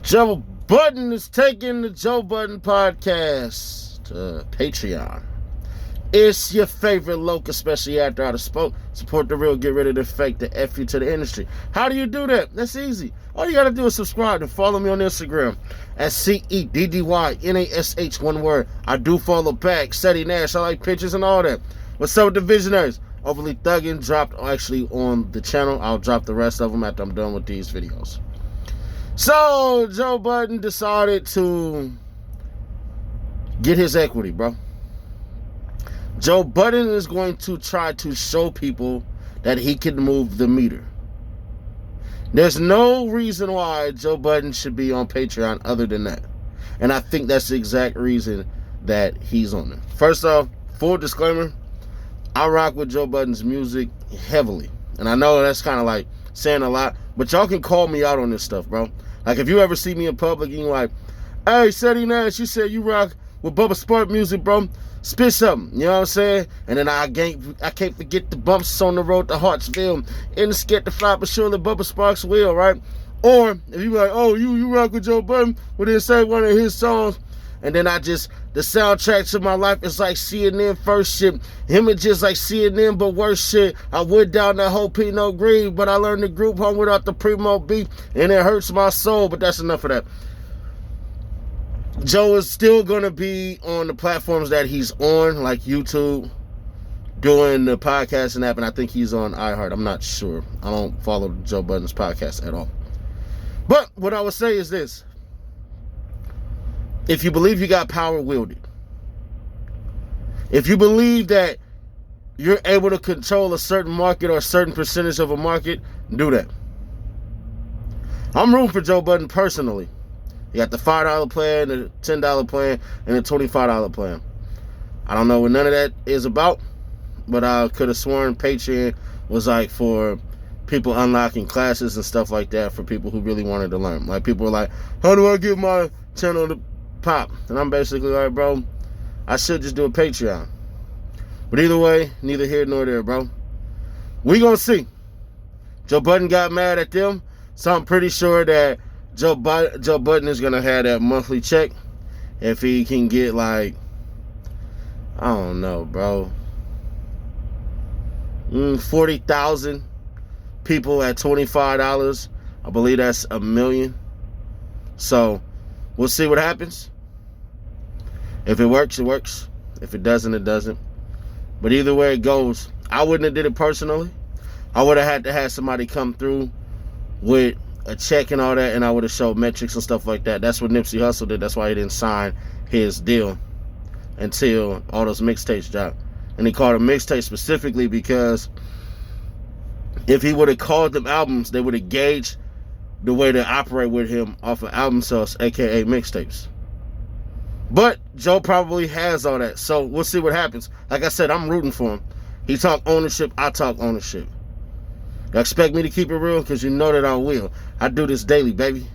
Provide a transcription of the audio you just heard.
Joe Budden is taking the Joe Budden podcast to Patreon. It's your favorite local, especially after I spoke. Support the real, get rid of the fake, the F you to the industry. How do you do that? That's easy. All you got to do is subscribe and follow me on Instagram at CEDDYNASH, one word. I do follow back. Seti Nash, I like pictures and all that. What's up with the visionaries? Overly Thuggin' dropped actually on the channel. I'll drop the rest of them after I'm done with these videos. So, Joe Budden decided to get his equity, bro. Joe Budden is going to try to show people that he can move the meter. There's no reason why Joe Budden should be on Patreon other than that. And I think that's the exact reason that he's on there. First off, full disclaimer, I rock with Joe Budden's music heavily. And I know that's kind of like saying a lot, but y'all can call me out on this stuff, bro. Like if you ever see me in public and you're like, hey, Seti Nash, you said you rock with Bubba Spark music, bro. Spit something, you know what I'm saying? And then I can't forget the bumps on the road to Hartsville and scared to fly, but surely Bubba Sparks will, right? Or if you like, oh, you rock with Joe Budden, well then say one of his songs, and then the soundtrack to my life is like CNN first shit. Him is just like CNN, but worse shit. I went down that whole Pinot Green, but I learned the group home without the Primo beat, and it hurts my soul, but that's enough of that. Joe is still going to be on the platforms that he's on, like YouTube, doing the podcasting app, and I think he's on iHeart. I'm not sure. I don't follow Joe Budden's podcast at all. But what I would say is this. If you believe you got power, wield it. If you believe that you're able to control a certain market or a certain percentage of a market, do that. I'm rooting for Joe Budden personally. You got the $5 plan, the $10 plan, and the $25 plan. I don't know what none of that is about, but I could have sworn Patreon was like for people unlocking classes and stuff like that for people who really wanted to learn. Like people were like, how do I get my channel to pop? And I'm basically like, bro, I should just do a Patreon. But either way, neither here nor there, bro. We gonna see. Joe Budden got mad at them, so I'm pretty sure that Joe Budden is going to have that monthly check if he can get like, I don't know, bro, 40,000 people at $25. I believe that's $1 million. So we'll see what happens. If it works, it works. If it doesn't, it doesn't. But either way it goes, I wouldn't have did it personally. I would have had to have somebody come through with a check and all that, and I would have showed metrics and stuff like that. That's what Nipsey Hussle did. That's why he didn't sign his deal until all those mixtapes dropped. And he called them mixtapes specifically because if he would have called them albums, they would have gauged the way to operate with him off of album sales, aka mixtapes. But Joe probably has all that, so we'll see what happens. Like I said, I'm rooting for him. He talk ownership, I talk ownership. You expect me to keep it real? Because you know that I will. I do this daily, baby.